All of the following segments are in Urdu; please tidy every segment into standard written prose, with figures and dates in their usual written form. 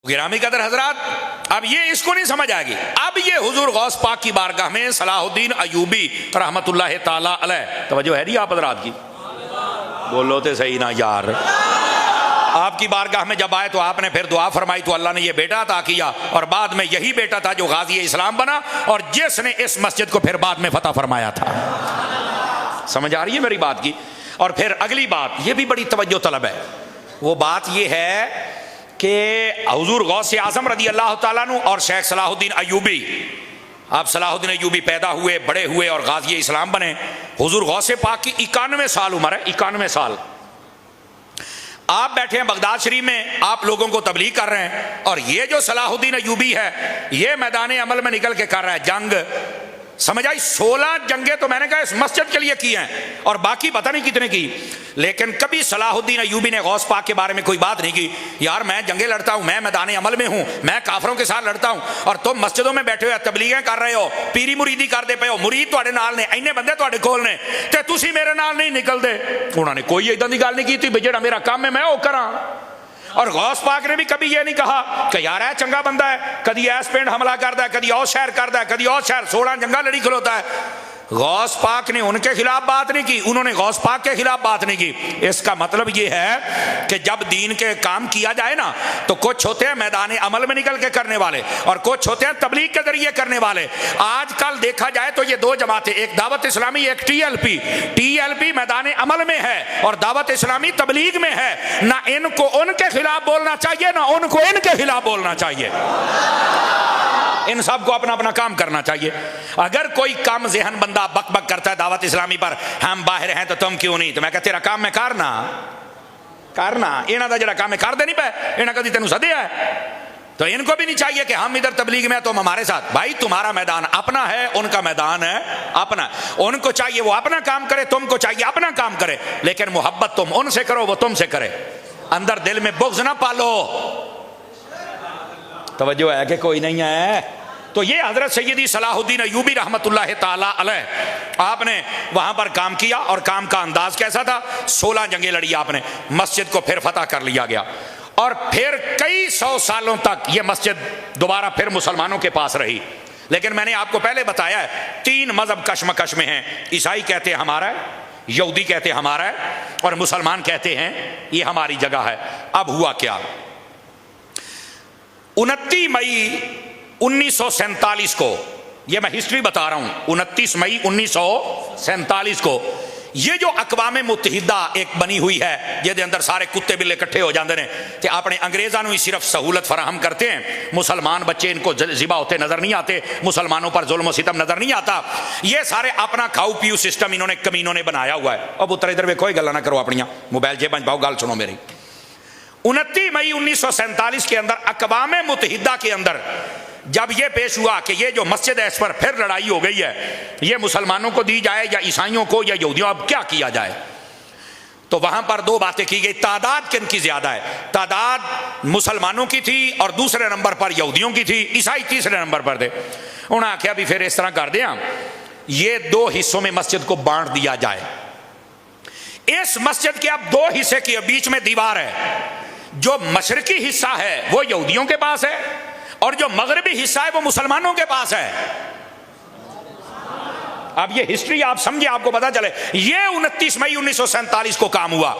گرامی قدر حضرات، اب یہ اس کو نہیں سمجھ آئے گی۔ اب یہ حضور غوث پاک کی بارگاہ میں صلاح الدین ایوبی رحمت اللہ تعالی علیہ، توجہ ہے نہیں آپ حضرات کی؟ بولو تے صحیح نا یار۔ آپ کی بارگاہ میں جب آئے تو آپ نے پھر دعا فرمائی تو اللہ نے یہ بیٹا عطا کیا، اور بعد میں یہی بیٹا تھا جو غازی اسلام بنا اور جس نے اس مسجد کو پھر بعد میں فتح فرمایا تھا۔ سمجھ آ رہی ہے میری بات کی؟ اور پھر اگلی بات یہ بھی بڑی توجہ طلب ہے، وہ بات یہ ہے کہ حضور غوث اعظم رضی اللہ تعالیٰ عنہ اور شیخ صلاح الدین ایوبی، آپ صلاح الدین ایوبی پیدا ہوئے، بڑے ہوئے اور غازی اسلام بنے۔ حضور غوث پاک کی 91 سال عمر ہے، 91 سال۔ آپ بیٹھے ہیں بغداد شریف میں، آپ لوگوں کو تبلیغ کر رہے ہیں، اور یہ جو صلاح الدین ایوبی ہے یہ میدان عمل میں نکل کے کر رہا ہے جنگ۔ سمجھ آئی؟ 16 جنگیں تو میں نے کہا اس مسجد کے لیے کی ہیں، اور باقی پتہ نہیں کتنے کی، لیکن کبھی صلاح الدین ایوبی نے غوث پاک کے بارے میں کوئی بات نہیں کی، یار میں جنگیں لڑتا ہوں، میں میدان عمل میں ہوں، میں کافروں کے ساتھ لڑتا ہوں، اور تم مسجدوں میں بیٹھے ہوئے تبلیغیں کر رہے ہو، پیری مریدی کر دے پے ہو، مرید تواڈے نال نے، اینے بندے تواڈے کول نے تے تسی میرے نال نہیں نکل دے۔ انہوں نے کوئی اداں دی گل نہیں کی تھی جڑا میرا کام ہے میں وہ کراں۔ اور غوث پاک نے بھی کبھی یہ نہیں کہا کہ یار ہے چنگا بندہ ہے، کدی ایس پنڈ حملہ کرتا ہے، کدی اور شہر کرتا ہے، کدی اور شہر، 16 جنگاں لڑی کھلوتا ہے۔ غوث پاک نے ان کے خلاف بات نہیں کی، انہوں نے غوث پاک کے خلاف بات نہیں کی۔ اس کا مطلب یہ ہے کہ جب دین کے کام کیا جائے نا تو کچھ ہوتے ہیں میدان عمل میں نکل کے کرنے والے، اور کچھ ہوتے ہیں تبلیغ کے ذریعے کرنے والے۔ آج کل دیکھا جائے تو یہ دو جماعتیں، ایک دعوت اسلامی، ایک ٹی ایل پی میدان عمل میں ہے اور دعوت اسلامی تبلیغ میں ہے۔ نہ ان کو ان کے خلاف بولنا چاہیے، نہ ان کو ان کے خلاف بولنا چاہیے۔ ان سب کو اپنا اپنا کام کرنا چاہیے۔ اگر کوئی کم ذہن بندہ بک بک کرتا ہے دعوت اسلامی پر، ہم باہر ہیں تو تم کیوں نہیں، تو میں کہتا تیرا کام میں کرنا انہاں دا جڑا کام ہے کر دے نہیں پے، انہاں کدی تینوں سدیا ہے؟ تو ان کو بھی نہیں چاہیے کہ ہم ادھر تبلیغ میں تم ہمارے ساتھ۔ بھائی تمہارا میدان اپنا ہے، ان کا میدان ہے اپنا، ان کو چاہیے وہ اپنا کام کرے، تم کو چاہیے اپنا کام کرے، لیکن محبت تم ان سے کرو، وہ تم سے کرے، اندر دل میں بغض نہ پالو۔ توجہ ہے کہ کوئی نہیں ہے؟ تو یہ حضرت سیدی صلاح الدین ایوبی رحمت اللہ تعالی علیہ، آپ نے وہاں پر کام کیا، اور کام کا انداز کیسا تھا؟ 16 جنگیں لڑی آپ نے، مسجد کو پھر فتح کر لیا گیا، اور پھر کئی 100 سالوں تک یہ مسجد دوبارہ پھر مسلمانوں کے پاس رہی۔ لیکن میں نے آپ کو پہلے بتایا ہے 3 مذہب کشمکش میں ہیں، عیسائی کہتے ہیں ہمارا ہے، یہودی کہتے ہیں ہمارا ہے، اور مسلمان کہتے ہیں یہ ہماری جگہ ہے۔ اب ہوا کیا؟ 29 مئی 1947 کو، یہ میں ہسٹری بتا رہا ہوں، 29 مئی 1947 کو یہ جو اقوام متحدہ ایک بنی ہوئی ہے جہدے اندر سارے کتے بلے اکٹھے ہو جاندے نے تے اپنے انگریزاں نوں ہی صرف سہولت فراہم کرتے ہیں، مسلمان بچے ان کو ذبح ہوتے نظر نہیں آتے، مسلمانوں پر ظلم و ستم نظر نہیں آتا، یہ سارے اپنا کھاؤ پیو سسٹم انہوں نے کمینوں نے بنایا ہوا ہے۔ اب اتر ادھر کوئی گلا نہ کرو، اپنیاں موبائل جیب وچ پاؤ، گل سنو میری۔ 29 مئی 1947 کے اندر اقوام متحدہ کے اندر جب یہ پیش ہوا کہ یہ جو مسجد ہے اس پر پھر لڑائی ہو گئی ہے، یہ مسلمانوں کو دی جائے یا عیسائیوں کو یا یہودیوں، اب کیا کیا جائے؟ تو وہاں پر 2 باتیں کی گئی۔ تعداد کن کی زیادہ ہے؟ تعداد مسلمانوں کی تھی اور دوسرے نمبر پر یہودیوں کی تھی، عیسائی تیسرے نمبر پر تھے۔ انہوں نے کہا بھی پھر اس طرح کر دیا، یہ 2 حصوں میں مسجد کو بانٹ دیا جائے۔ اس مسجد کے اب 2 حصے کی بیچ میں دیوار ہے، جو مشرقی حصہ ہے وہ یہودیوں کے پاس ہے، اور جو مغربی حصہ ہے وہ مسلمانوں کے پاس ہے۔ اب یہ ہسٹری آپ سمجھے، آپ کو پتا چلے۔ یہ 29 مئی 1947 کو کام ہوا،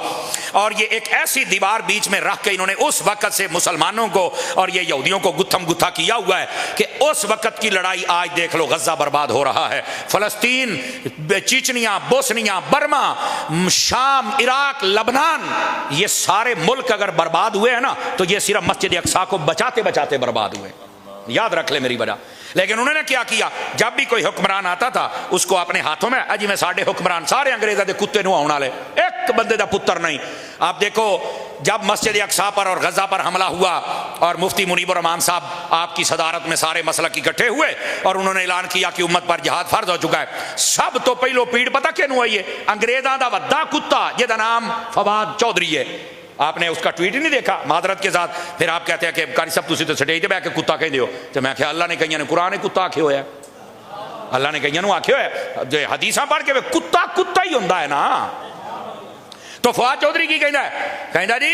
اور یہ ایک ایسی دیوار بیچ میں رکھ کے انہوں نے اس وقت سے مسلمانوں کو اور یہ یہودیوں کو گتھم گتھا کیا ہوا ہے کہ اس وقت کی لڑائی آج دیکھ لو، غزہ برباد ہو رہا ہے، فلسطین، چیچنیا، بوسنیا، برما، شام، عراق، لبنان، یہ سارے ملک اگر برباد ہوئے ہیں نا تو یہ صرف مسجد اقصیٰ کو بچاتے بچاتے برباد ہوئے۔ یاد رکھ لے میری وجہ۔ لیکن انہوں نے کیا کیا؟ جب بھی کوئی حکمران آتا تھا اس کو اپنے ہاتھوں میں، اجی میں ساڑھے حکمران سارے انگریزوں دے کتے نو آنے والے، ایک بندے دا پتر نہیں۔ آپ دیکھو جب مسجد اقصیٰ پر اور غزہ پر حملہ ہوا اور مفتی منیب الرحمان صاحب آپ کی صدارت میں سارے مسلک اکٹھے ہوئے اور انہوں نے اعلان کیا کہ امت پر جہاد فرض ہو چکا ہے، سب تو پہلو پیڑ پتہ کینوں آئی ہے؟ انگریزاں دا وڈا کتا جہدا نام فواد چودھری ہے۔ آپ نے اس کا ٹویٹ ہی نہیں دیکھا معذرت کے ساتھ؟ پھر آپ کہتے ہیں کہ قاری صاحب تسی تو سٹیج تے بیٹھ کے کتا کہندے ہو، تو میں کہ اللہ نے کئیاں نے قرآن کتا آکھے ہویا ہے، اللہ نے کئیاں نوں آکھے ہویا ہے، حدیثاں پڑھ کے کتا کتا ہی ہوندا ہے نا۔ تو فواد چودھری کی کہندا ہے؟ کہندا جی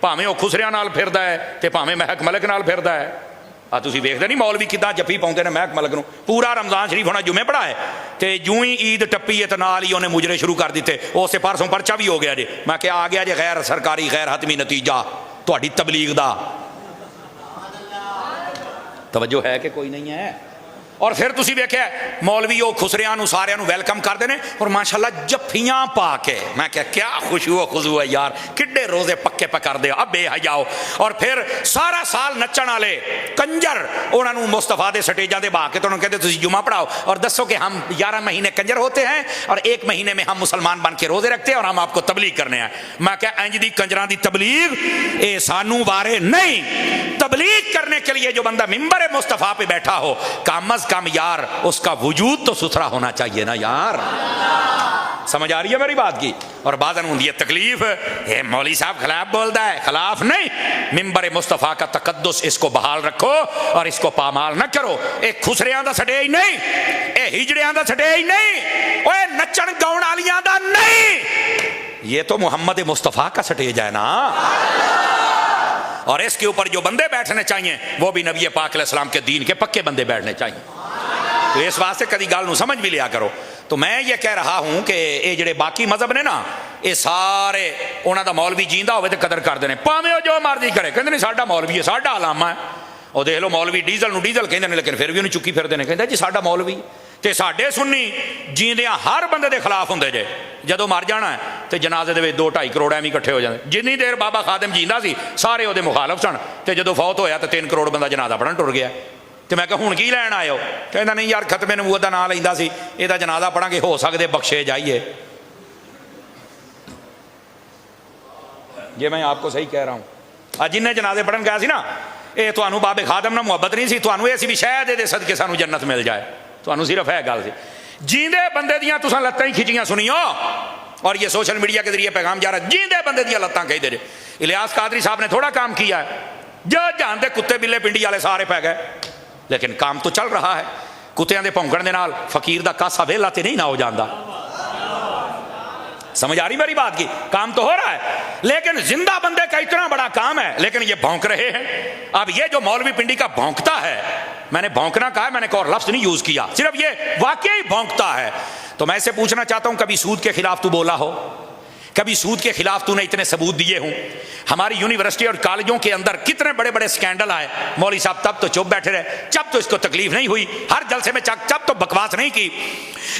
ਭਾਵੇਂ ਉਹ ਖੁਸਰਿਆਂ ਨਾਲ ਫਿਰਦਾ ਹੈ ਤੇ ਭਾਵੇਂ ਮਹਿਕ ਮਲਕ ਨਾਲ ਫਿਰਦਾ ਹੈ। ਆ ਤੁਸੀਂ ਵੇਖਦੇ ਨਹੀਂ ਮੌਲਵੀ ਕਿੱਦਾਂ ਜੱਫੀ ਪਾਉਂਦੇ ਨੇ ਮਹਿਕ ਮਲਕ ਨੂੰ। ਪੂਰਾ ਰਮਜ਼ਾਨ ਸ਼ਰੀਫ ਹੋਣਾ ਜੁਮੇ ਪੜਾ ਹੈ ਤੇ ਜੂੰ ਹੀ ਈਦ ਟੱਪੀ ਹੈ ਤੇ ਨਾਲ ਹੀ ਉਹਨੇ ਮੁਜਰੇ ਸ਼ੁਰੂ ਕਰ ਦਿੱਤੇ। ਉਸੇ ਪਰਸੋਂ ਪਰਚਾ ਵੀ ਹੋ ਗਿਆ ਜੇ। ਮੈਂ ਕਿਹਾ ਆ ਗਿਆ ਜੇ ਗੈਰ ਸਰਕਾਰੀ ਗੈਰ ਹਤਮੀ ਨਤੀਜਾ ਤੁਹਾਡੀ ਤਬਲੀਗ ਦਾ। توجہ ہے کہ کوئی نہیں ہے؟ اور پھر تسی ویکھیا مولوی وہ خسریاں نو ساریاں نو ویلکم کردے نے اور ماشاءاللہ جفیاں پا کے، میں کیا خوشو و خضو ہے یار، کڈے روزے پکے پکردے اب بے حیاؤ۔ اور پھر سارا سال نچن والے کنجر انہاں نو مصطفیٰ دے سٹیجاں دے با کے تو انہاں کہتے تسی جمعہ پڑھاؤ اور دسو کہ ہم 11 مہینے کنجر ہوتے ہیں اور 1 مہینے میں ہم مسلمان بن کے روزے رکھتے ہیں اور ہم آپ کو تبلیغ کرنے ہیں۔ میں کہا انج دی کنجراں دی تبلیغ اے سانو وارے نہیں۔ تبلیغ کرنے کے لیے جو بندہ ممبر مصطفیٰ پہ بیٹھا ہو کم از کم یار اس کا وجود تو ستھرا ہونا چاہیے نا یار۔ سمجھ آ رہی ہے میری بات کی؟ اور بعضاً ہوندی ہے تکلیف، اے مولوی صاحب خلاف بولتا ہے۔ خلاف نہیں، ممبر مصطفیٰ کا تقدس اس کو بحال رکھو اور اس کو پامال نہ کرو۔ اے خسریاں دا سٹے ہی نہیں، اے ہجڑیاں دا سٹے ہی نہیں، اے نچن گاؤن والیاں دا نہیں، یہ تو محمد مصطفیٰ کا سٹیج ہے نا۔ اور اس کے اوپر جو بندے بیٹھنے چاہیے وہ بھی نبی پاک علیہ السلام کے دین کے پکے بندے بیٹھنے چاہیے۔ تو اس واسطے کدی گل نو سمجھ بھی لیا کرو۔ تو میں یہ کہہ رہا ہوں کہ یہ جڑے باقی مذہب نے نا یہ سارے انہاں دا مولوی جیندا ہوئے تے قدر کردے نے، پاویں جو مرضی کرے، کہندے نہیں ساڈا مولوی ہے، ساڈا علامہ ہے۔ وہ دیکھ لو مولوی ڈیزل نو ڈیزل کہندے نے لیکن پھر بھی انہوں چکی پھردے نے، کہندا جی ساڈا مولوی۔ تے ساڈے سنی جیندیاں ہر بندے دے خلاف ہوندے جے، جدوں مر جانا ہے تے جنازے دے وچ 2-2.5 کروڑ ایویں اکٹھے ہو جاندے۔ جنی دیر بابا خادم جیندا سی سارے او دے مخالف سن تے جدوں فوت ہویا تے 3 کروڑ بندہ جنازہ پڑھن ٹر گیا۔ تے میں کہا ہن کی لین آئے ہو؟ کہندا نہیں یار ختم نبوت دا نام لیندا سی، اے دا جنازہ پڑھاں گے ہو سکدے بخشے جائیے۔ یہ میں آپ کو صحیح کہہ رہا ہوں۔ جن نے جنازے پڑھن گیا سی نا اے تانوں بابے خادم نال محبت نہیں سی، تانوں اے سی بھی شاید دے صدقے سانوں جنت مل جائے، تانوں صرف ہے گل سی۔ جیندے بندے دیاں تساں لتاں ہی کھچیاں سنیو، اور یہ سوشل میڈیا کے ذریعے پیغام جا رہا ہے جیندے بندے دیاں لتاں کہی دے۔ الیاس قادری صاحب نے تھوڑا کام کیا ہے، جو جانتے کتے بلے پنڈی والے سارے پہ گئے، لیکن کام تو چل رہا ہے۔ کتیاں دے بھونکن دے نال فقیر دا کاسا ویلا تے نہیں نہ ہو جاندا۔ سمجھ آ رہی میری بات کی؟ کام تو ہو رہا ہے لیکن زندہ بندے کا اتنا بڑا کام ہے، لیکن یہ بھونک رہے ہیں۔ اب یہ جو مولوی پنڈی کا بھونکتا ہے، میں نے بھونکنا کہا ہے، میں نے کوئی اور لفظ نہیں یوز کیا، صرف یہ واقعی بھونکتا ہے۔ تو میں اسے پوچھنا چاہتا ہوں کبھی سود کے خلاف تو بولا ہو؟ کبھی سود کے خلاف تو نے اتنے ثبوت دیے ہوں؟ ہماری یونیورسٹی اور کالجوں کے اندر کتنے بڑے بڑے سکینڈل آئے، مولوی صاحب تب تو چپ بیٹھے رہے، جب تو اس کو تکلیف نہیں ہوئی، ہر جلسے میں جب تو بکواس نہیں کی۔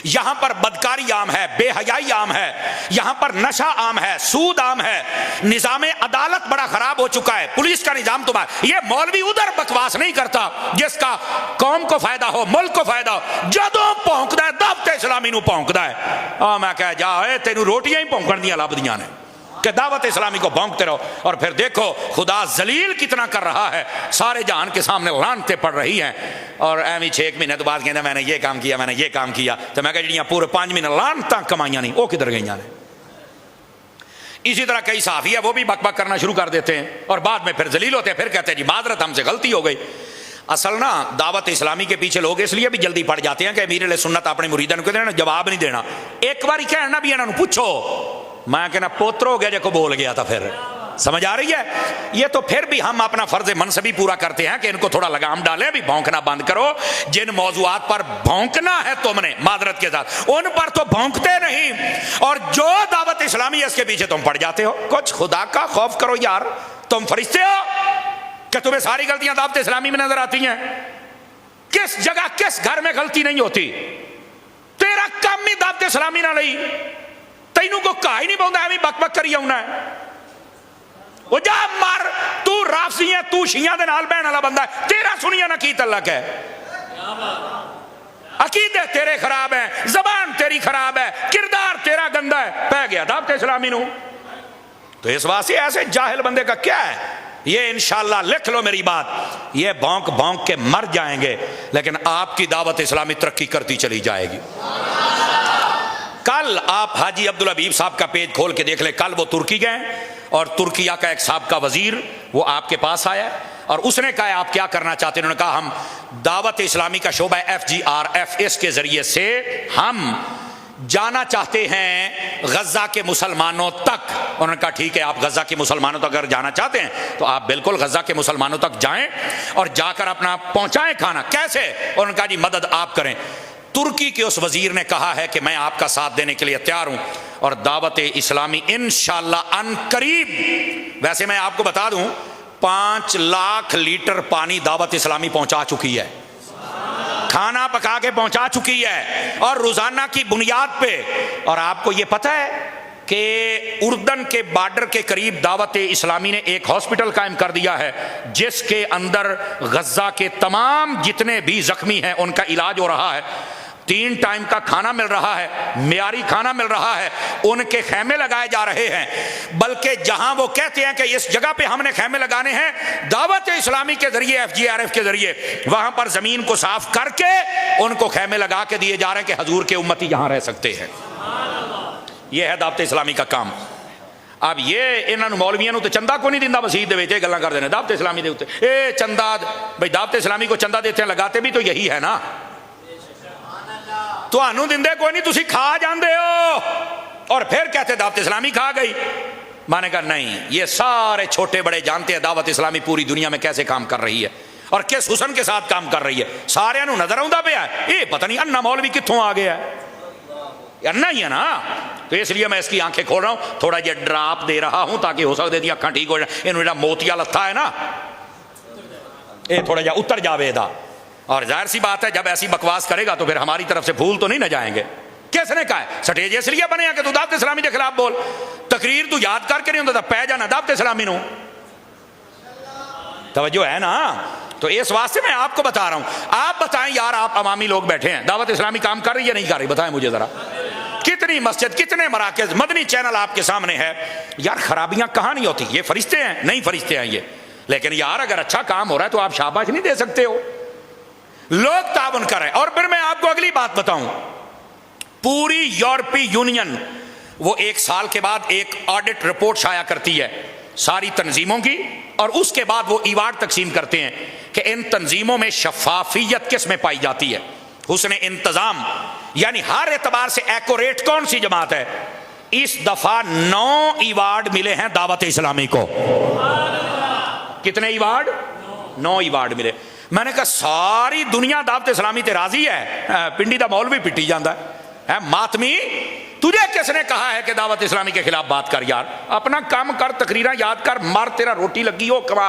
یہاں پر بدکاری عام ہے، بے حیائی عام ہے، یہاں پر نشہ عام ہے، سود عام ہے، نظام عدالت بڑا خراب ہو چکا ہے، پولیس کا نظام تو یہ مولوی ادھر بکواس نہیں کرتا جس کا قوم کو فائدہ ہو، ملک کو فائدہ ہو، جدوں پونکدا ہے دعوت اسلامی نو پونکدا ہے۔ میں کہہ جا اے تینوں روٹیاں ہی پونکن دیاں لبدیاں نے کہ دعوت اسلامی کو بھونکتے رہو۔ اور پھر دیکھو خدا ذلیل کتنا کر رہا ہے، سارے جہان کے سامنے لعنتیں پڑ رہی ہیں، اور ایویں 6 مہینے تو بعد کہنا میں نے یہ کام کیا، میں نے یہ کام کیا۔ تو میں کہا جڑیاں پورے 5 مہینے لعنتاں کمائیاں نہیں وہ کدھر گئیاں نے؟ اسی طرح کئی صحافی ہے وہ بھی بک بک کرنا شروع کر دیتے ہیں اور بعد میں پھر ذلیل ہوتے ہیں، پھر کہتے ہیں جی معذرت ہم سے غلطی ہو گئی۔ اصل نا دعوت اسلامی کے پیچھے لوگ اس لیے بھی جلدی پڑ جاتے ہیں کہ امیر علیہ سنت اپنے مریدان کو دینا جواب نہیں دینا، ایک باری کہنا بھی انہوں پوچھو، میں کہنا پوتر ہو گیا جے کو بول گیا تھا۔ پھر سمجھ آ رہی ہے؟ یہ تو پھر بھی ہم اپنا فرض منصبی پورا کرتے ہیں کہ ان کو تھوڑا لگام ڈالیں، بھی بھونکنا بند کرو۔ جن موضوعات پر بھونکنا ہے تم نے معذرت کے ساتھ ان پر تو بھونکتے نہیں، اور جو دعوت اسلامی ہے اس کے پیچھے تم پڑ جاتے ہو۔ کچھ خدا کا خوف کرو یار، تم فرشتے ہو کہ تمہیں ساری غلطیاں دعوت اسلامی میں نظر آتی ہیں؟ کس جگہ کس گھر میں غلطی نہیں ہوتی؟ تیرا کام ہی دعوت اسلامی نہ لئی، تینوں کو کہا ہی نہیں پاؤں ایویں بک بک کری آنا ہے۔ وہ جا مر، تو رافضی ہے، تو شیعہ دے نال بہن والا بندہ ہے، تیرا سنیا نہ کی تعلق ہے؟ عقیدے تیرے خراب ہیں، زبان تیری خراب ہے، کردار تیرا گندا ہے، پہ گیا دعوت اسلامی نو۔ تو اس واسطے ایسے جاہل بندے کا کیا ہے؟ یہ انشاءاللہ لکھ لو میری بات، یہ بھونک بھونک کے مر جائیں گے لیکن آپ کی دعوت اسلامی ترقی کرتی چلی جائے گی۔ کل آپ حاجی عبدالحبیب صاحب کا پیج کھول کے دیکھ لیں، کل وہ ترکی گئے اور ترکیہ کا ایک سابقہ وزیر وہ آپ کے پاس آیا اور اس نے کہا آپ کیا کرنا چاہتے ہیں؟ انہوں نے کہا ہم دعوت اسلامی کا شعبہ FGRF اس کے ذریعے سے ہم جانا چاہتے ہیں غزہ کے مسلمانوں تک. انہوں نے کہا ٹھیک ہے، آپ غزہ کے مسلمانوں تک اگر جانا چاہتے ہیں تو آپ بالکل غزہ کے مسلمانوں تک جائیں اور جا کر اپنا پہنچائیں کھانا. کیسے؟ انہوں نے کہا جی مدد آپ کریں. ترکی کے اس وزیر نے کہا ہے کہ میں آپ کا ساتھ دینے کے لیے تیار ہوں، اور دعوت اسلامی انشاءاللہ ان قریب، ویسے میں آپ کو بتا دوں 5 لاکھ لیٹر پانی دعوت اسلامی پہنچا چکی ہے، کھانا پکا کے پہنچا چکی ہے، اور روزانہ کی بنیاد پہ. اور آپ کو یہ پتہ ہے کہ اردن کے بارڈر کے قریب دعوت اسلامی نے ایک ہاسپٹل قائم کر دیا ہے جس کے اندر غزہ کے تمام جتنے بھی زخمی ہیں ان کا علاج ہو رہا ہے. 3 ٹائم کا کھانا مل رہا ہے، معیاری کھانا مل رہا ہے، ان کے خیمے لگائے جا رہے ہیں. بلکہ جہاں وہ کہتے ہیں کہ اس جگہ پہ ہم نے خیمے لگانے ہیں، دعوت اسلامی کے ذریعے FGRF کے ذریعے وہاں پر زمین کو صاف کر کے ان کو خیمے لگا کے دیے جا رہے ہیں کہ حضور کے امتی یہاں رہ سکتے ہیں. یہ ہے دعوت اسلامی کا کام. اب یہ انہوں مولویوں تو چندہ کو نہیں دیندا، مسیح دے وچ گلاں کر دینے دعوت اسلامی دے اوتے اے چندہ. بھئی دعوت اسلامی کو چندہ دیتے ہیں، لگاتے بھی تو یہی ہے نا. تہانوں دیندے کوئی نہیں، تسی کھا جاندے ہو اور پھر کہتے دعوت اسلامی کھا گئی. میں نے کہا نہیں، یہ سارے چھوٹے بڑے جانتے ہیں دعوت اسلامی پوری دنیا میں کیسے کام کر رہی ہے اور کس حسن کے ساتھ کام کر رہی ہے. سارے نوں نظر آوندا پیا ہے، یہ پتہ نہیں انا مولوی کتھوں آ گیا ہے، انا ہی ہے نا. تو اس لیے میں اس کی آنکھیں کھول رہا ہوں، تھوڑا یہ ڈراپ دے رہا ہوں تاکہ ہو سکتے دی اکھاں ٹھیک ہو جائیں. انہوں نے موتیا لتھا ہے نا، یہ تھوڑا جا اتر جاوے دا. اور ظاہر سی بات ہے جب ایسی بکواس کرے گا تو پھر ہماری طرف سے پھول تو نہیں نہ جائیں گے. کس نے کہا ہے سٹیج اس لیے بنے کہ تو دعوت اسلامی کے خلاف بول؟ تقریر تو یاد کر کے نہیں ہوتا، پہ جانا دعوت اسلامی نو. توجہ ہے نا؟ تو اس واسطے میں آپ کو بتا رہا ہوں. آپ بتائیں یار، آپ عوامی لوگ بیٹھے ہیں، دعوت اسلامی کام کر رہی ہے نہیں کر رہی؟ بتائیں مجھے ذرا. کتنی مسجد، کتنے مراکز، مدنی چینل آپ کے سامنے ہے. یار خرابیاں کہاں نہیں ہوتی؟ یہ فرشتے ہیں؟ نہیں فرشتے ہیں یہ. لیکن یار اگر اچھا کام ہو رہا ہے تو آپ شاباش نہیں دے سکتے ہو؟ لوگ تعاون کر رہے ہیں. اور پھر میں آپ کو اگلی بات بتاؤں، پوری یورپی یونین وہ 1 سال کے بعد ایک آڈٹ رپورٹ شائع کرتی ہے ساری تنظیموں کی، اور اس کے بعد وہ ایوارڈ تقسیم کرتے ہیں کہ ان تنظیموں میں شفافیت کس میں پائی جاتی ہے، حسن انتظام، یعنی ہر اعتبار سے ایکوریٹ کون سی جماعت ہے. اس دفعہ 9 ایوارڈ ملے ہیں دعوت اسلامی کو. کتنے ایوارڈ؟ 9 ایوارڈ ملے. میں نے کہا ساری دنیا دعوت اسلامی تے راضی ہے، پنڈی دا مولوی پٹی جاندہ ہے. ماتمی تجھے کس نے کہا ہے کہ دعوت اسلامی کے خلاف بات کر؟ یار اپنا کام کر، تقریریں یاد کر، مر تیرا روٹی لگی ہو کما.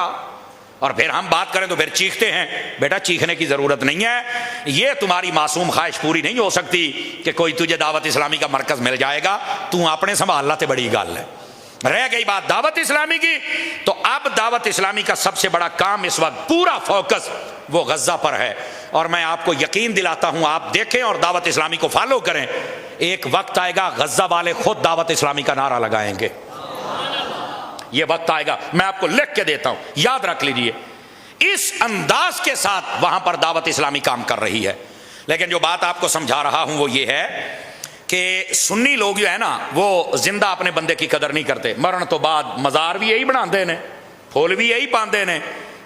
اور پھر ہم بات کریں تو پھر چیختے ہیں. بیٹا چیخنے کی ضرورت نہیں ہے، یہ تمہاری معصوم خواہش پوری نہیں ہو سکتی کہ کوئی تجھے دعوت اسلامی کا مرکز مل جائے گا. تو اپنے سنبھالنا تے بڑی گل ہے. رہ گئی بات دعوت اسلامی کی، تو اب دعوت اسلامی کا سب سے بڑا کام اس وقت پورا فوکس وہ غزہ پر ہے. اور میں آپ کو یقین دلاتا ہوں، آپ دیکھیں اور دعوت اسلامی کو فالو کریں، ایک وقت آئے گا غزہ والے خود دعوت اسلامی کا نعرہ لگائیں گے. یہ وقت آئے گا، میں آپ کو لکھ کے دیتا ہوں، یاد رکھ لیجئے. اس انداز کے ساتھ وہاں پر دعوت اسلامی کام کر رہی ہے. لیکن جو بات آپ کو سمجھا رہا ہوں وہ یہ ہے کہ سنی لوگ جو ہے نا وہ زندہ اپنے بندے کی قدر نہیں کرتے. مرن تو بعد مزار بھی یہی بناتے ہیں، پھول بھی یہی پاندے نے،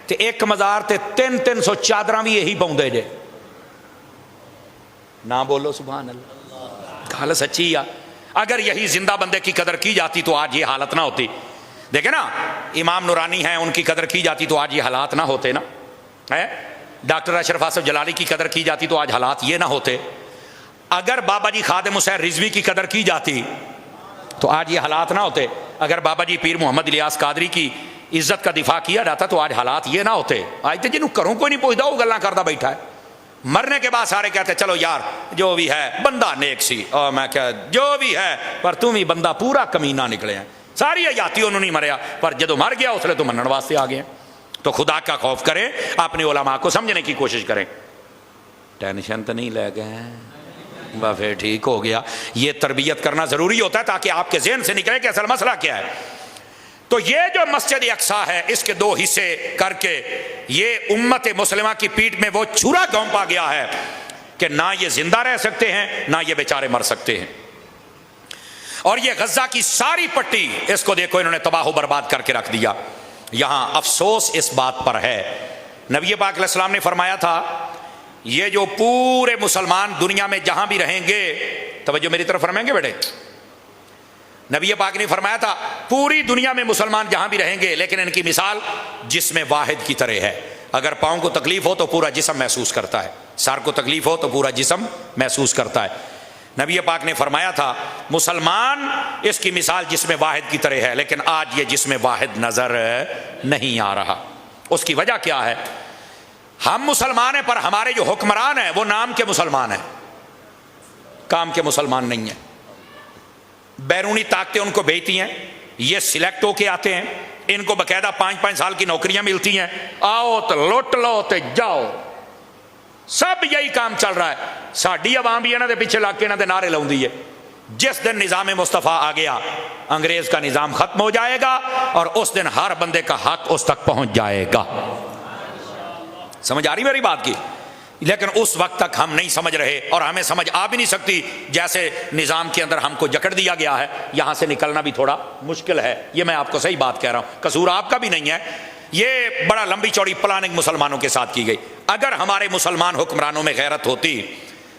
تے ایک مزار تے 300 چادراں بھی یہی پاؤندے جے. نہ بولو سبحان اللہ، گل سچی ہے. اگر یہی زندہ بندے کی قدر کی جاتی تو آج یہ حالت نہ ہوتی. دیکھیں نا امام نورانی ہیں، ان کی قدر کی جاتی تو آج یہ حالات نہ ہوتے نا. ڈاکٹر اشرف آصف جلالی کی قدر کی جاتی تو آج حالات یہ نہ ہوتے. اگر بابا جی خادم حسین رضوی کی قدر کی جاتی تو آج یہ حالات نہ ہوتے. اگر بابا جی پیر محمد الیاس قادری کی عزت کا دفاع کیا جاتا تو آج حالات یہ نہ ہوتے. آج تو جنہوں کروں کوئی نہیں پوچھتا وہ گلاں کرتا بیٹھا ہے. مرنے کے بعد سارے کہتے چلو یار جو بھی ہے بندہ نیک سی، اور میں کہا جو بھی ہے پر تم ہی بندہ پورا کمینہ نکلے ہیں. ساری حیاتی انہوں نہیں مریا، پر جدو مر گیا اس لیے تو منن واسطے آ گئے. تو خدا کا خوف کریں، اپنے علماء کو سمجھنے کی کوشش کریں. ٹینشن تو نہیں لے گئے؟ پھر ٹھیک ہو گیا. یہ تربیت کرنا ضروری ہوتا ہے تاکہ آپ کے ذہن سے نکلے کہ اصل مسئلہ کیا ہے. تو یہ جو مسجد اقصیٰ ہے اس کے 2 حصے کر کے یہ امت مسلمہ کی پیٹھ میں وہ چھرا گھونپا گیا ہے کہ نہ یہ زندہ رہ سکتے ہیں نہ یہ بیچارے مر سکتے ہیں. اور یہ غزہ کی ساری پٹی اس کو دیکھو انہوں نے تباہ و برباد کر کے رکھ دیا. یہاں افسوس اس بات پر ہے، نبی پاک علیہ السلام نے فرمایا تھا یہ جو پورے مسلمان دنیا میں جہاں بھی رہیں گے توجہ میری طرف فرمائیں گے بیٹے؟ نبی پاک نے فرمایا تھا پوری دنیا میں مسلمان جہاں بھی رہیں گے لیکن ان کی مثال جسم واحد کی طرح ہے. اگر پاؤں کو تکلیف ہو تو پورا جسم محسوس کرتا ہے، سر کو تکلیف ہو تو پورا جسم محسوس کرتا ہے. نبی پاک نے فرمایا تھا مسلمان اس کی مثال جسم واحد کی طرح ہے، لیکن آج یہ جسم واحد نظر نہیں آ رہا. اس کی وجہ کیا ہے؟ ہم مسلمان ہیں پر ہمارے جو حکمران ہیں وہ نام کے مسلمان ہیں، کام کے مسلمان نہیں ہیں. بیرونی طاقتیں ان کو بھیجتی ہیں، یہ سلیکٹ ہو کے آتے ہیں، ان کو باقاعدہ 5-5 سال کی نوکریاں ملتی ہیں، آؤ تو لوٹ لو تو جاؤ، سب یہی کام چل رہا ہے. ساڈی عوام بھی انہاں دے پیچھے لگ کے انہاں دے نعرے لاؤندی ہے. جس دن نظام مصطفیٰ آ گیا انگریز کا نظام ختم ہو جائے گا اور اس دن ہر بندے کا حق اس تک پہنچ جائے گا. سمجھ آ رہی میری بات کی؟ لیکن اس وقت تک ہم نہیں سمجھ رہے اور ہمیں سمجھ آ بھی نہیں سکتی. جیسے نظام کے اندر ہم کو جکڑ دیا گیا ہے، یہاں سے نکلنا بھی تھوڑا مشکل ہے. یہ میں آپ کو صحیح بات کہہ رہا ہوں، قصور آپ کا بھی نہیں ہے. یہ بڑا لمبی چوڑی پلاننگ مسلمانوں کے ساتھ کی گئی. اگر ہمارے مسلمان حکمرانوں میں غیرت ہوتی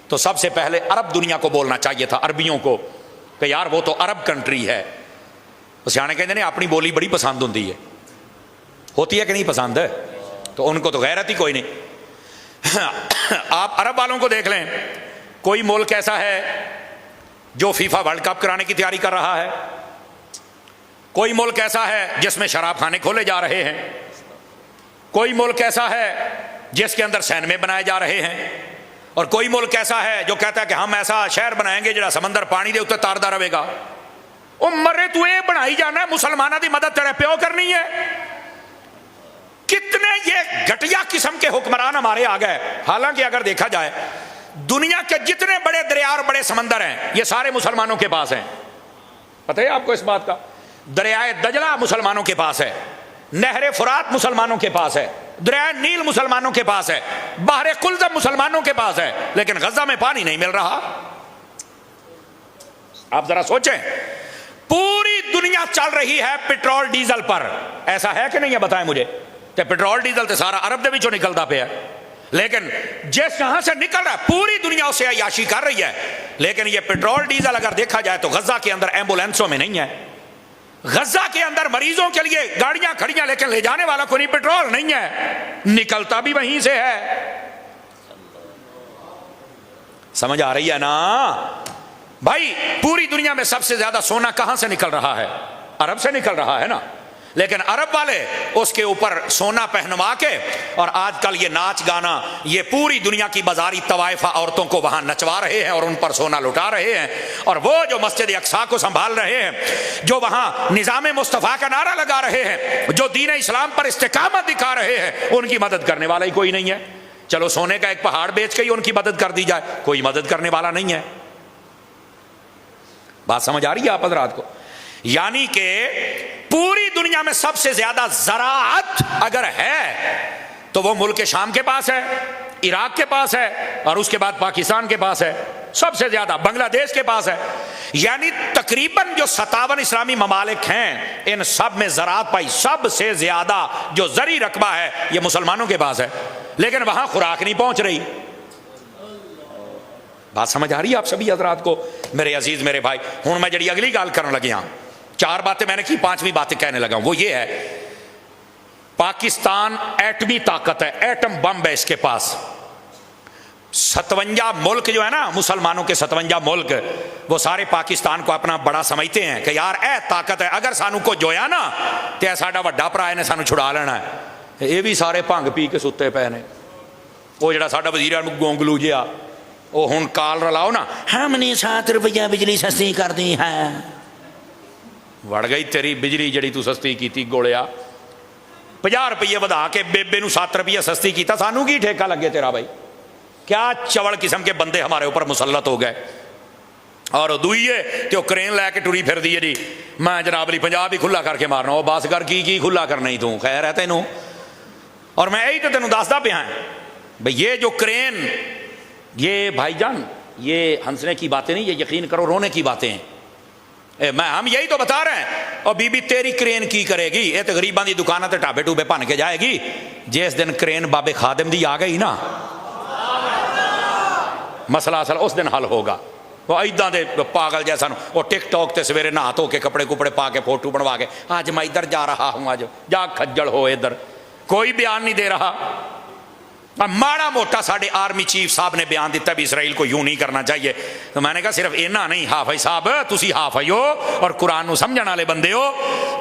تو سب سے پہلے عرب دنیا کو بولنا چاہیے تھا، عربیوں کو، کہ یار وہ تو عرب کنٹری ہے. سیانے کہتے ہیں اپنی بولی بڑی پسند ہوتی ہے کہ نہیں پسند ہے؟ تو ان کو تو غیرت ہی کوئی نہیں. آپ عرب والوں کو دیکھ لیں، کوئی ملک ایسا ہے جو فیفا ورلڈ کپ کرانے کی تیاری کر رہا ہے؟ کوئی ملک ایسا ہے جس میں شراب خانے کھولے جا رہے ہیں؟ کوئی ملک ایسا ہے جس کے اندر سینمے بنائے جا رہے ہیں؟ اور کوئی ملک ایسا ہے جو کہتا ہے کہ ہم ایسا شہر بنائیں گے جڑا سمندر پانی دے اتنے تاردا رہے گا؟ او مرے تو اے بنائی جانا ہے، مسلمانوں دی مدد تیرے پیو کرنی ہے. کتنے یہ گھٹیا قسم کے حکمران ہمارے آ گئے. حالانکہ اگر دیکھا جائے دنیا کے جتنے بڑے دریا اور بڑے سمندر ہیں یہ سارے مسلمانوں کے پاس ہیں. پتہ ہے آپ کو اس بات کا؟ دریائے دجلہ مسلمانوں کے پاس ہے، نہر فرات مسلمانوں کے پاس ہے، دریائے نیل مسلمانوں کے پاس ہے، بحر قلزم مسلمانوں کے پاس ہے، لیکن غزہ میں پانی نہیں مل رہا. آپ ذرا سوچیں، پوری دنیا چل رہی ہے پیٹرول ڈیزل پر. ایسا ہے کہ نہیں ہے؟ بتائیں مجھے. تے پیٹرول ڈیزل تے سارا عرب دے وچوں نکلدا پیا، لیکن جس جہاں سے نکل رہا ہے پوری دنیا اسے عیاشی کر رہی ہے. لیکن یہ پیٹرول ڈیزل اگر دیکھا جائے تو غزہ کے اندر ایمبولینسوں میں نہیں ہے، غزہ کے اندر مریضوں کے لیے گاڑیاں کھڑیاں لیکن لے جانے والا کوئی پیٹرول نہیں ہے، نکلتا بھی وہیں سے ہے. سمجھ آ رہی ہے نا بھائی؟ پوری دنیا میں سب سے زیادہ سونا کہاں سے نکل رہا ہے؟ عرب سے نکل رہا ہے نا. لیکن عرب والے اس کے اوپر سونا پہنوا کے اور آج کل یہ ناچ گانا، یہ پوری دنیا کی بازاری طوائفہ عورتوں کو وہاں نچوا رہے ہیں اور ان پر سونا لٹا رہے ہیں. اور وہ جو مسجد اقصیٰ کو سنبھال رہے ہیں، جو وہاں نظام مصطفیٰ کا نعرہ لگا رہے ہیں، جو دین اسلام پر استقامت دکھا رہے ہیں، ان کی مدد کرنے والا ہی کوئی نہیں ہے. چلو سونے کا ایک پہاڑ بیچ کے ہی ان کی مدد کر دی جائے، کوئی مدد کرنے والا نہیں ہے. بات سمجھ آ رہی ہے آپ حضرات کو؟ یعنی کہ پوری دنیا میں سب سے زیادہ زراعت اگر ہے تو وہ ملک شام کے پاس ہے، عراق کے پاس ہے، اور اس کے بعد پاکستان کے پاس ہے. سب سے زیادہ بنگلہ دیش کے پاس ہے. یعنی تقریباً جو 57 اسلامی ممالک ہیں ان سب میں زراعت پائی سب سے زیادہ جو زرعی رقبہ ہے یہ مسلمانوں کے پاس ہے، لیکن وہاں خوراک نہیں پہنچ رہی. بات سمجھ آ رہی ہے آپ سبھی حضرات کو؟ میرے عزیز میرے بھائی، ہوں میں جڑی اگلی گال کرنے لگی ہاں، 4 باتیں میں نے کی، 5ویں باتیں کہنے لگا ہوں. وہ یہ ہے پاکستان ایٹمی طاقت ہے، ایٹم بم ہے اس کے پاس. 57 ملک جو ہے نا مسلمانوں کے 57 ملک، وہ سارے پاکستان کو اپنا بڑا سمجھتے ہیں کہ یار اے طاقت ہے، اگر سانو کو جویا نا تے ساڈا وڈا بھرا نے سانو چھڑا لینا ہے. یہ بھی سارے بھنگ پی کے ستے پے نے. وہ جڑا ساڈا وزیر گونگلو جہا وہ ہن کال رلاؤ نا، ہم نے 7 روپیہ بجلی سستی کر دی ہے. وڑ گئی تیری بجلی جڑی تو سستی کیتی گوڑیا. 50 روپیے ودا کے بےبے نو 7 روپیہ سستی کیتا، سانو کی ٹھیکہ لگے تیرا بھائی؟ کیا چوڑ قسم کے بندے ہمارے اوپر مسلط ہو گئے. اور دوئیے تو کرین لے کے ٹری پھر دیے جی میں جناب علی 50 بھی کھلا کر کے مارنا. وہ بس کر کی کھلا کر نہیں تو خیر ہے تینوں. اور میں یہی تو تینوں دستا پیا ہے بھئی یہ جو کرین، یہ بھائی جان یہ ہنسنے کی باتیں نہیں، یہ یقین کرو رونے کی باتیں ہیں. ہم یہی تو بتا رہے ہیں. اور بی بی تیری کرین کی کرے گی؟ یہ تو غریباں دی دکاناں تے ٹھابے ٹوبے بن کے جائے گی. جس دن کرین بابے خادم دی آ گئی نا مسئلہ اصل اس دن حل ہوگا. وہ ایداں دے پاگل جیسا وہ ٹک ٹاک تے سویرے نہا دھو کے کپڑے کپڑے پا کے فوٹو بنوا کے آج میں ادھر جا رہا ہوں، آج جا کھجڑ ہو ادھر، کوئی بیان نہیں دے رہا۔ ماڑا موٹا ساڑھے آرمی چیف صاحب نے بیان دیتا بھی اسرائیل کو یوں نہیں کرنا چاہیے، تو میں نے کہا صرف اینا نہیں حافظ صاحب، تسی حافظ ہو اور قرآن نو سمجھن والے بندے ہو،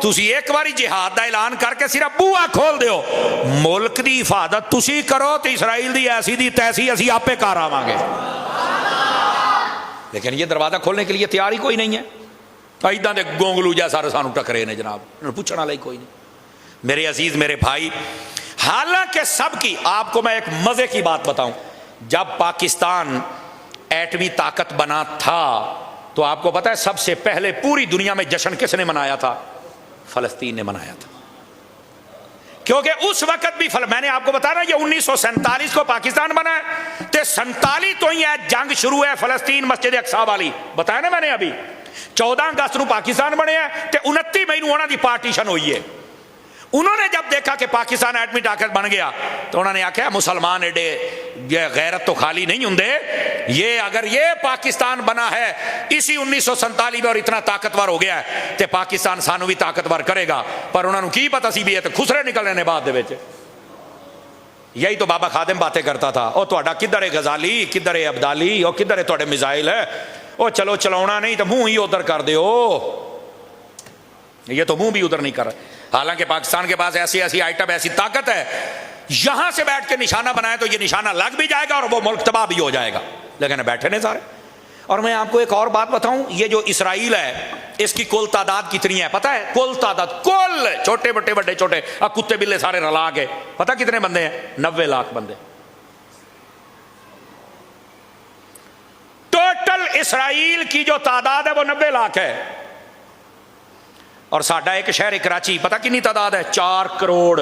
تسی ایک باری جہاد دا اعلان کر کے صرف بوا کھول دیو، ملک دی حفاظت تسی کرو تو اسرائیل دی ایسی دی تیسی اسی آپے کار آواں گے، لیکن یہ دروازہ کھولنے کے لیے تیار ہی کوئی نہیں ہے۔ ایداں دے گونگلو جیسا سانو ٹکرے نے جناب، پوچھنا والا ہی کوئی نہیں۔ میرے عزیز میرے بھائی، حالانکہ سب کی، آپ کو میں ایک مزے کی بات بتاؤں، جب پاکستان ایٹمی طاقت بنا تھا تو آپ کو پتا ہے سب سے پہلے پوری دنیا میں جشن کس نے منایا تھا؟ فلسطین نے منایا تھا، کیونکہ اس وقت بھی میں نے آپ کو بتایا نا یہ 1947 کو پاکستان بنا ہے، تے 47 تو ہی ہے جنگ شروع ہے فلسطین مسجد اقصی والی، بتایا نا میں نے ابھی، 14 اگست نو پاکستان بنے ہیں تے 29 مئی نو انہاں دی پارٹیشن ہوئی ہے۔ انہوں نے جب دیکھا کہ پاکستان ایٹمی طاقت بن گیا تو انہوں نے آکھا مسلمان ایڈے یہ غیرت تو خالی نہیں ہوں، یہ اگر یہ پاکستان بنا ہے اسی 1947 میں اور اتنا طاقتور ہو گیا ہے تے پاکستان سانو بھی طاقتور کرے گا، پر انہوں نے کی پتہ سی بھی ہے تو خسرے نکلنے نے بعد دے وچ۔ یہی تو بابا خادم باتیں کرتا تھا، او تہاڈا کدھر ہے غزالی، کدھر ہے عبدالی، او کدھر ہے تہاڈے میزائل ہے، او چلو چلاونا نہیں تو منہ ہی ادھر کر دیو، یہ تو منہ بھی ادھر نہیں کر رہا۔ حالانکہ پاکستان کے پاس ایسی ایسی آئٹم ایسی طاقت ہے، یہاں سے بیٹھ کے نشانہ بنائے تو یہ نشانہ لگ بھی جائے گا اور وہ ملک تباہ بھی ہو جائے گا، لیکن بیٹھے نہیں سارے۔ اور میں آپ کو ایک اور بات بتاؤں، یہ جو اسرائیل ہے اس کی کل تعداد کتنی ہے پتہ ہے؟ کل تعداد، کل چھوٹے بٹے بڑے چھوٹے کتے بلے سارے رلا کے پتہ کتنے بندے ہیں؟ 90 لاکھ بندے ٹوٹل اسرائیل کی جو تعداد ہے وہ 90 لاکھ ہے، اور ساڈا ایک شہر کراچی پتہ کتنی تعداد ہے؟ 4 کروڑ۔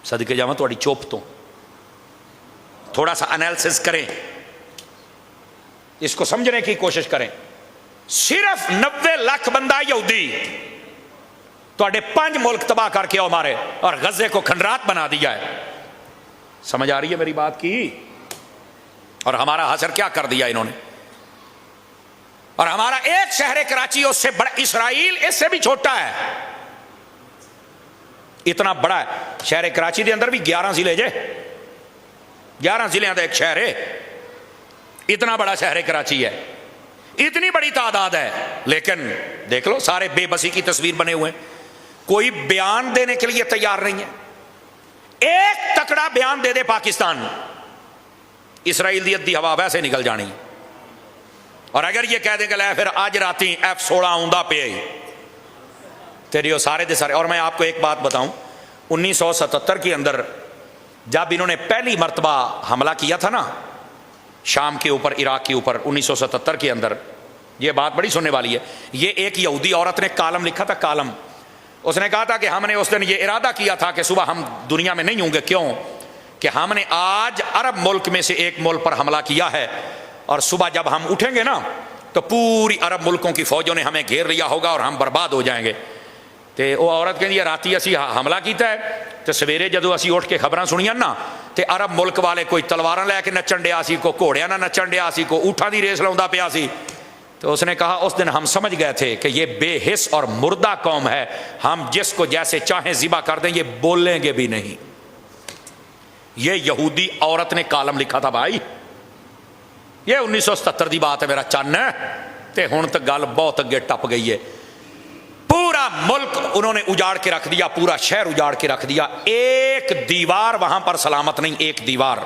صدقے جاواں تہاڈی چپ تو تھوڑا سا انالیسس کریں، اس کو سمجھنے کی کوشش کریں۔ صرف 90 لاکھ بندہ یہودی تہاڈے 5 ملک تباہ کر کے مارے اور غزے کو کھنڈرات بنا دیا ہے۔ سمجھ آ رہی ہے میری بات کی؟ اور ہمارا حشر کیا کر دیا انہوں نے، اور ہمارا ایک شہر کراچی اس سے بڑا، اسرائیل اس سے بھی چھوٹا ہے، اتنا بڑا ہے شہر کراچی دے اندر بھی 11 ضلع جے، 11 ضلع دا ایک شہر ہے، اتنا بڑا شہر کراچی ہے، اتنی بڑی تعداد ہے، لیکن دیکھ لو سارے بے بسی کی تصویر بنے ہوئے ہیں، کوئی بیان دینے کے لیے تیار نہیں ہے۔ ایک تکڑا بیان دے دے پاکستان، اسرائیل دی ادھی ہوا ویسے نکل جانی، اور اگر یہ کہہ دیں کہ لے پھر آج راتی F-16 آؤندہ پہ تیری وہ سارے دے سارے۔ اور میں آپ کو ایک بات بتاؤں، 1977 کے اندر جب انہوں نے پہلی مرتبہ حملہ کیا تھا نا شام کے اوپر، عراق کے اوپر، 1977 کے اندر، یہ بات بڑی سننے والی ہے، یہ ایک یہودی عورت نے کالم لکھا تھا، کالم، اس نے کہا تھا کہ ہم نے اس دن یہ ارادہ کیا تھا کہ صبح ہم دنیا میں نہیں ہوں گے، کیوں کہ ہم نے آج عرب ملک میں سے ایک ملک پر حملہ کیا ہے، اور صبح جب ہم اٹھیں گے نا تو پوری عرب ملکوں کی فوجوں نے ہمیں گھیر لیا ہوگا اور ہم برباد ہو جائیں گے۔ تو وہ عورت کہندی ہے راتی اسی حملہ کیتا ہے، تو سویرے جدو اسی اٹھ کے خبراں سنیاں نا تو عرب ملک والے کوئی تلواراں لے کے نچن ڈیا سی، کو گھوڑیاں نہ نچن ڈیا سی، کو اونٹاں دی ریس لاؤندا پیا سی۔ تو اس نے کہا اس دن ہم سمجھ گئے تھے کہ یہ بے حس اور مردہ قوم ہے، ہم جس کو جیسے چاہیں ذبح کر دیں، یہ بولیں گے بھی نہیں۔ یہ یہودی عورت نے کالم لکھا تھا بھائی، یہ 1977 دی بات ہے، میرا چن ہے، تے ہن تک گل بہت اگے ٹپ گئی ہے۔ پورا ملک انہوں نے اجاڑ کے رکھ دیا، پورا شہر اجاڑ کے رکھ دیا، ایک دیوار وہاں پر سلامت نہیں، ایک دیوار۔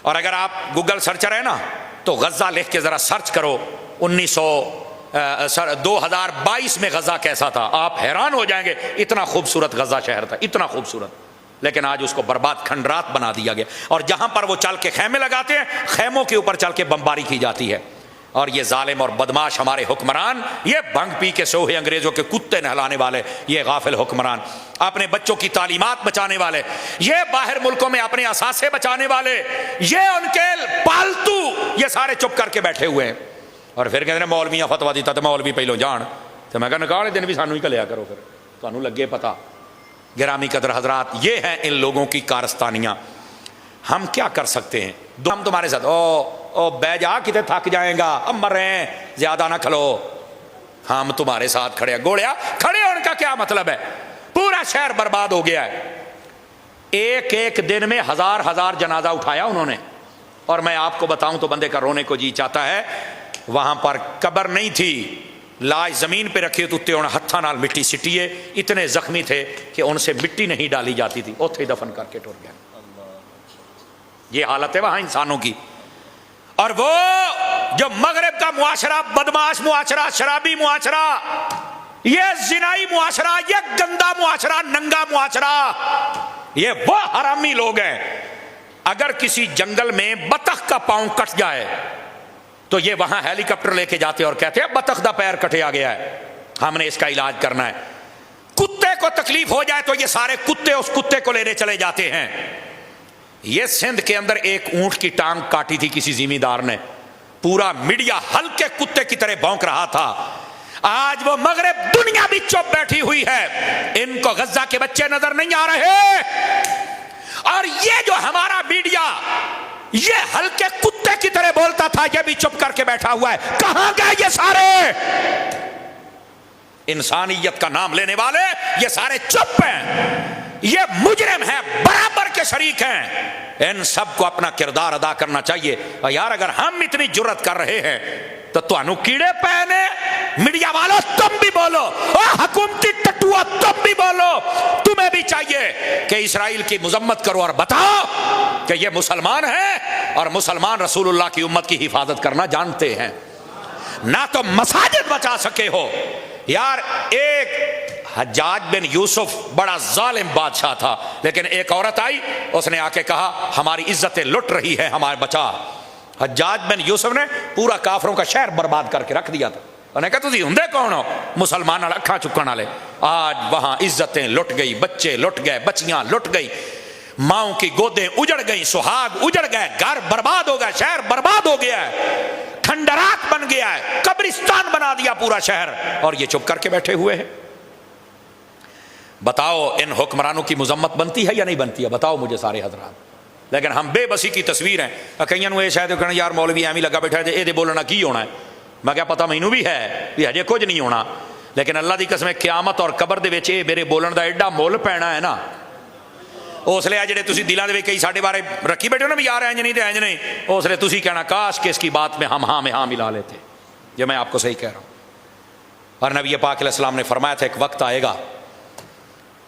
اور اگر آپ گوگل سرچر ہے نا تو غزہ لکھ کے ذرا سرچ کرو، 2022 میں غزہ کیسا تھا، آپ حیران ہو جائیں گے، اتنا خوبصورت غزہ شہر تھا، اتنا خوبصورت، لیکن آج اس کو برباد کھنڈرات بنا دیا گیا، اور جہاں پر وہ چل کے خیمے لگاتے ہیں، خیموں کے اوپر چل کے بمباری کی جاتی ہے۔ اور یہ ظالم اور بدماش ہمارے حکمران، یہ بھنگ پی کے سوہے انگریزوں کے کتے نہلانے والے، یہ غافل حکمران، اپنے بچوں کی تعلیمات بچانے والے، یہ باہر ملکوں میں اپنے اثاثے بچانے والے، یہ ان کے پالتو، یہ سارے چپ کر کے بیٹھے ہوئے ہیں۔ اور پھر کہتے ہیں مولویاں فتوا دیتا تو مولوی پہلو جان، تو میں کہا نکاح دن بھی سانو ہی کلیا کرو، پھر تانوں لگے پتہ۔ گرامی قدر حضرات، یہ ہیں ان لوگوں کی کارستانیاں۔ ہم کیا کر سکتے ہیں؟ ہم تمہارے ساتھ او بہ جا کتے تھک جائیں گا، اب مر رہے ہیں، زیادہ نہ کھلو، ہم تمہارے ساتھ کھڑے ہیں۔ گوڑیا کھڑے ہونے کا کیا مطلب ہے؟ پورا شہر برباد ہو گیا ہے، ایک ایک دن میں ہزار ہزار جنازہ اٹھایا انہوں نے۔ اور میں آپ کو بتاؤں تو بندے کا رونے کو جی چاہتا ہے، وہاں پر قبر نہیں تھی، لاش زمین پہ رکھی تو اتنے ہتھاں نال مٹی سٹیے، اتنے زخمی تھے کہ ان سے مٹی نہیں ڈالی جاتی تھی، اوتھے ہی دفن کر کے ٹر گئے۔ یہ حالت ہے وہاں انسانوں کی۔ اور وہ جو مغرب کا معاشرہ، بدماش معاشرہ، شرابی معاشرہ، یہ زنائی معاشرہ، یہ گندا معاشرہ، ننگا معاشرہ، یہ وہ حرامی لوگ ہیں۔ اگر کسی جنگل میں بطخ کا پاؤں کٹ جائے تو یہ وہاں ہیلی کاپٹر لے کے جاتے اور کہتے ہیں بطخ دا پیر کٹیا گیا ہے، ہم نے اس کا علاج کرنا ہے۔ کتے کو تکلیف ہو جائے تو یہ سارے کتے اس کتے کو لینے چلے جاتے ہیں۔ یہ سندھ کے اندر ایک اونٹ کی ٹانگ کاٹی تھی کسی زمیندار نے، پورا میڈیا ہلکے کتے کی طرح بھونک رہا تھا۔ آج وہ مغرب دنیا بھی چپ بیٹھی ہوئی ہے، ان کو غزہ کے بچے نظر نہیں آ رہے، اور یہ جو ہمارا میڈیا یہ ہلکے کتے کی طرح بولتا تھا، یہ بھی چپ کر کے بیٹھا ہوا ہے۔ کہاں گئے یہ سارے انسانیت کا نام لینے والے؟ یہ سارے چپ ہیں، یہ مجرم ہیں، برابر کے شریک ہیں۔ ان سب کو اپنا کردار ادا کرنا چاہیے۔ اور یار اگر ہم اتنی جرت کر رہے ہیں تو تانوں کیڑے پہنے، میڈیا والوں تم بھی بولو، اور حکومتی ٹٹوہ تم بھی بولو، تمہیں بھی چاہیے کہ اسرائیل کی مذمت کرو اور بتاؤ کہ یہ مسلمان ہیں اور مسلمان رسول اللہ کی امت کی حفاظت کرنا جانتے ہیں۔ نہ تو مساجد بچا سکے ہو یار۔ ایک حجاج بن یوسف بڑا ظالم بادشاہ تھا، لیکن ایک عورت آئی، اس نے آ کے کہا ہماری عزتیں لٹ رہی ہے، ہمارے بچا۔ حجاج بن یوسف نے پورا کافروں کا شہر برباد کر کے رکھ دیا تھا۔ انہوں نے کہا تسی ہوندے کون ہو؟ مسلمان اکھاں چکن والے۔ آج وہاں عزتیں لٹ گئی، بچے لٹ گئے، بچیاں لٹ گئی، ماؤں کی گودیں اجڑ گئی، سہاگ اجڑ گئے، گھر برباد ہو گیا، شہر برباد ہو گیا ہے، کھنڈرات بن گیا ہے، قبرستان بنا دیا پورا شہر، اور یہ چپ کر کے بیٹھے ہوئے ہیں۔ بتاؤ ان حکمرانوں کی مذمت بنتی ہے یا نہیں بنتی ہے؟ بتاؤ مجھے سارے حضرات۔ لیکن ہم بے بسی کی تصویر ہیں، کئیاں نوں یہ شاید کہنا یار مولوی ایویں لگا بیٹھا ہے یہ بولنا کی ہونا ہے۔ میں کیا پتا مینوں بھی ہے بھی ہجے کچھ نہیں ہونا، لیکن اللہ دی قسم قیامت اور قبر دے وچ میرے بولن دا ایڈا مول پینا ہے نا، اس لیے جڑے تسی دلاں دے وچ کئی ساڈے بارے رکھی بیٹھے ہو نا بھی یار انج نہیں تے انج نہیں، اس لیے تسی کہنا کاش کہ اس کی بات میں ہم ہاں میں ہاں ملا لیتے۔ یہ میں آپ کو صحیح کہہ رہا ہوں۔ اور نبی پاک علیہ السلام نے فرمایا تھا ایک وقت آئے گا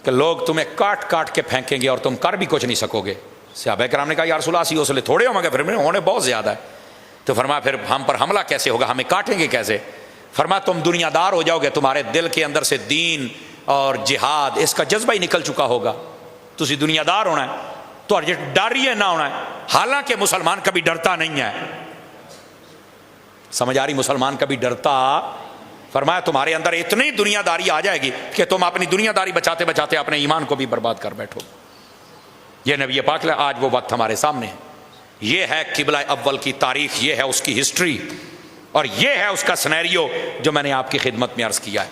کہ لوگ تمہیں کاٹ کاٹ کے پھینکیں گے اور تم کر بھی کچھ نہیں سکو گے۔ صحابہ کرام نے کہا یا رسول اللہ اسی اس لیے تھوڑے ہوں گے، پھر ہونے بہت زیادہ ہے۔ تو فرمایا پھر ہم پر حملہ کیسے ہوگا، ہمیں کاٹیں گے کیسے؟ فرمایا تم دنیا دار ہو جاؤ گے، تمہارے دل کے اندر سے دین اور جہاد اس کا جذبہ ہی نکل چکا ہوگا، تسی دنیا دار ہونا ہے تو ڈر ہی نہ ہونا ہے۔ حالانکہ مسلمان کبھی ڈرتا نہیں ہے، سمجھ آ رہی؟ مسلمان کبھی ڈرتا، فرمایا تمہارے اندر اتنی دنیا داری آ جائے گی کہ تم اپنی دنیا داری بچاتے بچاتے اپنے ایمان کو بھی برباد کر بیٹھو۔ یہ نبی پاک نے آج وہ وقت ہمارے سامنے ہے۔ یہ ہے قبلہ اول کی تاریخ، یہ ہے اس کی ہسٹری، اور یہ ہے اس کا سینیریو جو میں نے آپ کی خدمت میں عرض کیا ہے۔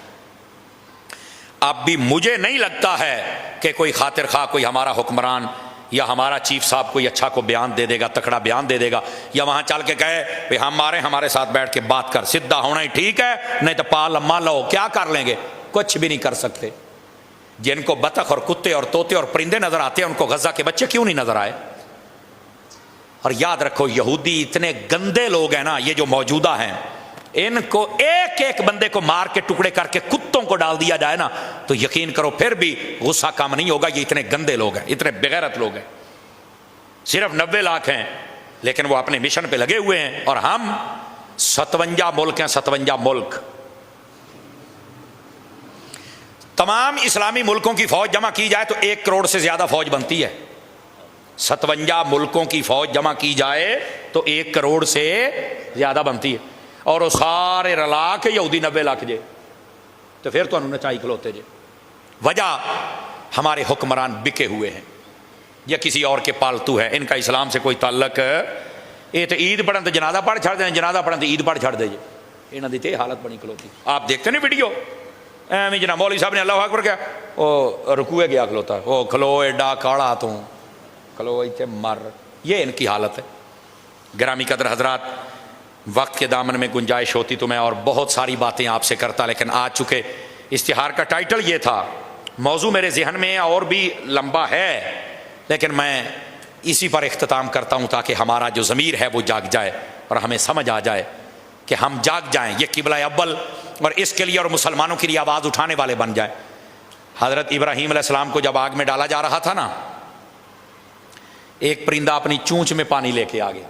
اب بھی مجھے نہیں لگتا ہے کہ کوئی خاطر خواہ کوئی ہمارا حکمران یا ہمارا چیف صاحب کوئی اچھا کو بیان دے دے گا، تکڑا بیان دے دے گا، یا وہاں چل کے کہے کہ ہمارے ساتھ بیٹھ کے بات کر، سیدھا ہونا ہی ٹھیک ہے، نہیں تو پا لما لو، کیا کر لیں گے؟ کچھ بھی نہیں کر سکتے۔ جن کو بطخ اور کتے اور طوطے اور پرندے نظر آتے ہیں ان کو غزہ کے بچے کیوں نہیں نظر آئے؟ اور یاد رکھو یہودی اتنے گندے لوگ ہیں نا، یہ جو موجودہ ہیں، ان کو ایک ایک بندے کو مار کے ٹکڑے کر کے کتوں کو ڈال دیا جائے نا تو یقین کرو پھر بھی غصہ کم نہیں ہوگا۔ یہ اتنے گندے لوگ ہیں، اتنے بغیرت لوگ ہیں۔ صرف 90 لاکھ ہیں لیکن وہ اپنے مشن پہ لگے ہوئے ہیں، اور ہم 57 ملک ہیں، 57 ملک۔ تمام اسلامی ملکوں کی فوج جمع کی جائے تو 1 کروڑ سے زیادہ فوج بنتی ہے۔ 57 ملکوں کی فوج جمع کی جائے تو 1 کروڑ سے زیادہ بنتی ہے، اور وہ سارے رلا کے یہودی 90 لاکھ جے تو پھر تو انہوں نے چاہی کھلوتے جے۔ وجہ ہمارے حکمران بکے ہوئے ہیں یا کسی اور کے پالتو ہے، ان کا اسلام سے کوئی تعلق۔ یہ تو عید پڑھن تو جنازہ پڑھ چھڑ دیں، جنازہ پڑھن تو عید پڑھ چھڑ دے جے، انہوں دی تے حالت بنی کھلوتی۔ آپ دیکھتے نہیں ویڈیو ایویں جناب مولوی صاحب نے اللہ اکبر کیا، وہ رکوے گیا کھلوتا، وہ کھلو ایڈا کاڑا تو کھلو ایتھے مر، یہ ان کی حالت ہے۔ گرامی قدر حضرات، وقت کے دامن میں گنجائش ہوتی تو میں اور بہت ساری باتیں آپ سے کرتا، لیکن آج چکے اشتہار کا ٹائٹل یہ تھا، موضوع میرے ذہن میں اور بھی لمبا ہے، لیکن میں اسی پر اختتام کرتا ہوں تاکہ ہمارا جو ضمیر ہے وہ جاگ جائے اور ہمیں سمجھ آ جائے کہ ہم جاگ جائیں، یہ قبلہ اول اور اس کے لیے اور مسلمانوں کے لیے آواز اٹھانے والے بن جائیں۔ حضرت ابراہیم علیہ السلام کو جب آگ میں ڈالا جا رہا تھا نا، ایک پرندہ اپنی چونچ میں پانی لے کے آ گیا،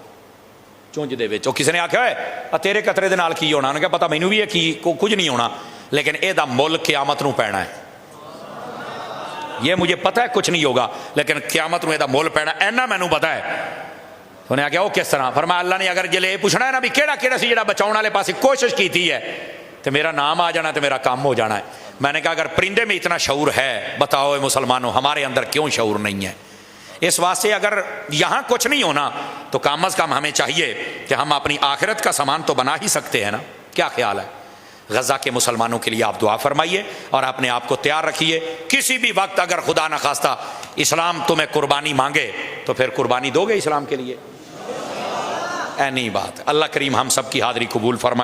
چونچ دے وچ، کسی نے آکھیا ہے تیرے قطرے دے نال کی ہونا، انہوں نے کہا پتہ مینوں بھی ہے کی کچھ نہیں ہونا، لیکن اے دا مل قیامت نو پینا ہے، یہ مجھے پتہ ہے کچھ نہیں ہوگا لیکن قیامت نو اے دا مل پینا، اینا مینوں پتہ ہے۔ انہوں نے آکھیا وہ کس طرح؟ فرمایا اللہ نے اگر جلے پوچھنا ہے نا بھی کیڑا کیڑا سی جڑا بچاؤن والے پاسے کوشش کیتی ہے تو میرا نام آ جانا تو میرا کام ہو جانا ہے۔ میں نے کہا اگر پرندے میں اتنا شعور ہے، بتاؤ اے مسلمانوں ہمارے اندر کیوں شعور نہیں ہے؟ اس واسطے اگر یہاں کچھ نہیں ہونا تو کم از کم ہمیں چاہیے کہ ہم اپنی آخرت کا سامان تو بنا ہی سکتے ہیں نا۔ کیا خیال ہے؟ غزہ کے مسلمانوں کے لیے آپ دعا فرمائیے اور اپنے آپ کو تیار رکھیے، کسی بھی وقت اگر خدا نخواستہ اسلام تمہیں قربانی مانگے تو پھر قربانی دو گے اسلام کے لیے؟ نہیں بات۔ اللہ کریم ہم سب کی حاضری قبول فرمائے۔